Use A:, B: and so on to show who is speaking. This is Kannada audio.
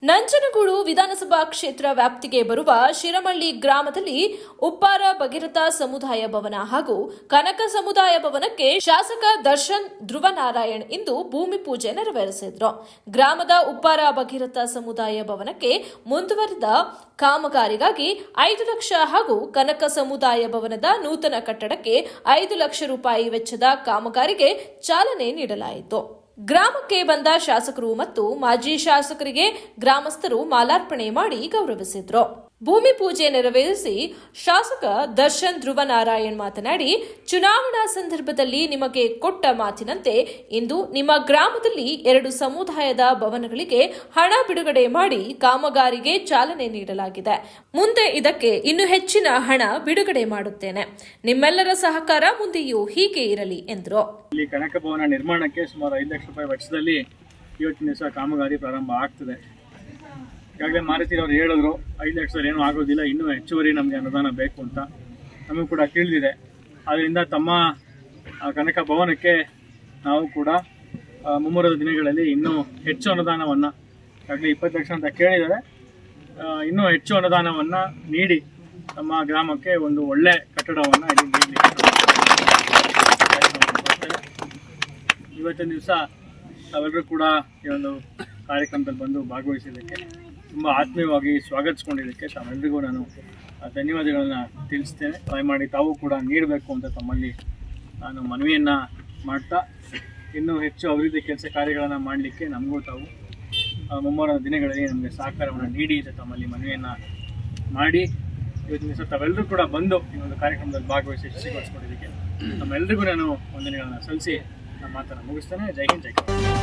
A: ನಂಜನಗೂಡು ವಿಧಾನಸಭಾ ಕ್ಷೇತ್ರ ವ್ಯಾಪ್ತಿಗೆ ಬರುವ ಶಿರಮಳ್ಳಿ ಗ್ರಾಮದಲ್ಲಿ ಉಪ್ಪಾರ ಭಗೀರಥ ಸಮುದಾಯ ಭವನ ಹಾಗೂ ಕನಕ ಸಮುದಾಯ ಭವನಕ್ಕೆ ಶಾಸಕ ದರ್ಶನ್ ಧ್ರುವನಾರಾಯಣ್ ಇಂದು ಭೂಮಿ ಪೂಜೆ ನೆರವೇರಿಸಿದರು. ಗ್ರಾಮದ ಉಪ್ಪಾರ ಭಗೀರಥ ಸಮುದಾಯ ಭವನಕ್ಕೆ ಮುಂದುವರಿದ ಕಾಮಗಾರಿಗಾಗಿ 5 ಲಕ್ಷ ಹಾಗೂ ಕನಕ ಸಮುದಾಯ ಭವನದ ನೂತನ ಕಟ್ಟಡಕ್ಕೆ 5 ಲಕ್ಷ ರೂಪಾಯಿ ವೆಚ್ಚದ ಕಾಮಗಾರಿಗೆ ಚಾಲನೆ ನೀಡಲಾಯಿತು. ಗ್ರಾಮಕ್ಕೆ ಬಂದ ಶಾಸಕರು ಮತ್ತು ಮಾಜಿ ಶಾಸಕರಿಗೆ ಗ್ರಾಮಸ್ಥರು ಮಾಲಾರ್ಪಣೆ ಮಾಡಿ ಗೌರವಿಸಿದ್ರು. ಭೂಮಿ ಪೂಜೆ ನೆರವೇರಿಸಿ ಶಾಸಕ ದರ್ಶನ್ ಧ್ರುವನಾರಾಯಣ್ ಮಾತನಾಡಿ, ಚುನಾವಣಾ ಸಂದರ್ಭದಲ್ಲಿ ನಿಮಗೆ ಕೊಟ್ಟ ಮಾತಿನಂತೆ ಇಂದು ನಿಮ್ಮ ಗ್ರಾಮದಲ್ಲಿ 2 ಸಮುದಾಯದ ಭವನಗಳಿಗೆ ಹಣ ಬಿಡುಗಡೆ ಮಾಡಿ ಕಾಮಗಾರಿಗೆ ಚಾಲನೆ ನೀಡಲಾಗಿದೆ. ಮುಂದೆ ಇದಕ್ಕೆ ಇನ್ನೂ ಹೆಚ್ಚಿನ ಹಣ ಬಿಡುಗಡೆ ಮಾಡುತ್ತೇನೆ. ನಿಮ್ಮೆಲ್ಲರ ಸಹಕಾರ ಮುಂದೆಯೂ ಹೀಗೆ ಇರಲಿ ಎಂದರು.
B: ಇಲ್ಲಿ ಕನಕ ಭವನ ನಿರ್ಮಾಣಕ್ಕೆ ಸುಮಾರು 5 ಲಕ್ಷ ರೂಪಾಯಿ ವೆಚ್ಚದಲ್ಲಿ ಇವತ್ತಿನ ದಿವಸ ಕಾಮಗಾರಿ ಪ್ರಾರಂಭ ಆಗ್ತದೆ. ಈಗಾಗಲೇ ಮಾರುತಿರವರು ಹೇಳಿದ್ರು 5 ಲಕ್ಷದಲ್ಲಿ ಏನೂ ಆಗೋದಿಲ್ಲ, ಇನ್ನೂ ಹೆಚ್ಚುವರಿ ನಮಗೆ ಅನುದಾನ ಬೇಕು ಅಂತ ನಮಗೂ ಕೂಡ ತಿಳಿದಿದೆ. ಆದ್ದರಿಂದ ತಮ್ಮ ಕನಕ ಭವನಕ್ಕೆ ನಾವು ಕೂಡ ಮುಂಬರುವ ದಿನಗಳಲ್ಲಿ ಇನ್ನೂ ಹೆಚ್ಚು ಅನುದಾನವನ್ನು, ಈಗಾಗಲೇ 20 ಲಕ್ಷ ಅಂತ ಕೇಳಿದರೆ, ಇನ್ನೂ ಹೆಚ್ಚು ಅನುದಾನವನ್ನು ನೀಡಿ ನಮ್ಮ ಗ್ರಾಮಕ್ಕೆ ಒಂದು ಒಳ್ಳೆ ಕಟ್ಟಡವನ್ನು ಇಲ್ಲಿ ನೀಡಲಿಕ್ಕೆ ಇವತ್ತಿನ ದಿವಸ ನಾವೆಲ್ಲರೂ ಕೂಡ ಈ ಒಂದು ಕಾರ್ಯಕ್ರಮದಲ್ಲಿ ಬಂದು ಭಾಗವಹಿಸಿದ್ದಕ್ಕೆ, ತುಂಬ ಆತ್ಮೀಯವಾಗಿ ಸ್ವಾಗತಿಸ್ಕೊಂಡಿದ್ದಕ್ಕೆ ತಾವೆಲ್ಲರಿಗೂ ನಾನು ಧನ್ಯವಾದಗಳನ್ನು ತಿಳಿಸ್ತೇನೆ. ದಯಮಾಡಿ ತಾವು ಕೂಡ ನೀಡಬೇಕು ಅಂತ ತಮ್ಮಲ್ಲಿ ನಾನು ಮನವಿಯನ್ನು ಮಾಡ್ತಾ, ಇನ್ನೂ ಹೆಚ್ಚು ಅಭಿವೃದ್ಧಿ ಕೆಲಸ ಕಾರ್ಯಗಳನ್ನು ಮಾಡಲಿಕ್ಕೆ ನಮಗೂ ತಾವು ಮುಂಬರುವ ದಿನಗಳಲ್ಲಿ ನಮಗೆ ಸಹಕಾರವನ್ನು ನೀಡಿ ಅಂತ ತಮ್ಮಲ್ಲಿ ಮನವಿಯನ್ನು ಮಾಡಿ, ಇವತ್ತಿನ ದಿವಸ ತಾವೆಲ್ಲರೂ ಕೂಡ ಬಂದು ಈ ಒಂದು ಕಾರ್ಯಕ್ರಮದಲ್ಲಿ ಭಾಗವಹಿಸಿ ಯಶಸ್ವಿಗೊಳಿಸ್ಕೊಂಡಿದ್ದಕ್ಕೆ ನಮ್ಮೆಲ್ಲರಿಗೂ ನಾನು ವಂದನೆಗಳನ್ನು ಸಲ್ಲಿಸಿ ನಮ್ಮ ಮಾತನ್ನು ಮುಗಿಸ್ತೇನೆ. ಜೈ ಹಿಂದ್, ಜೈ ಕರ್ನಾಟಕ.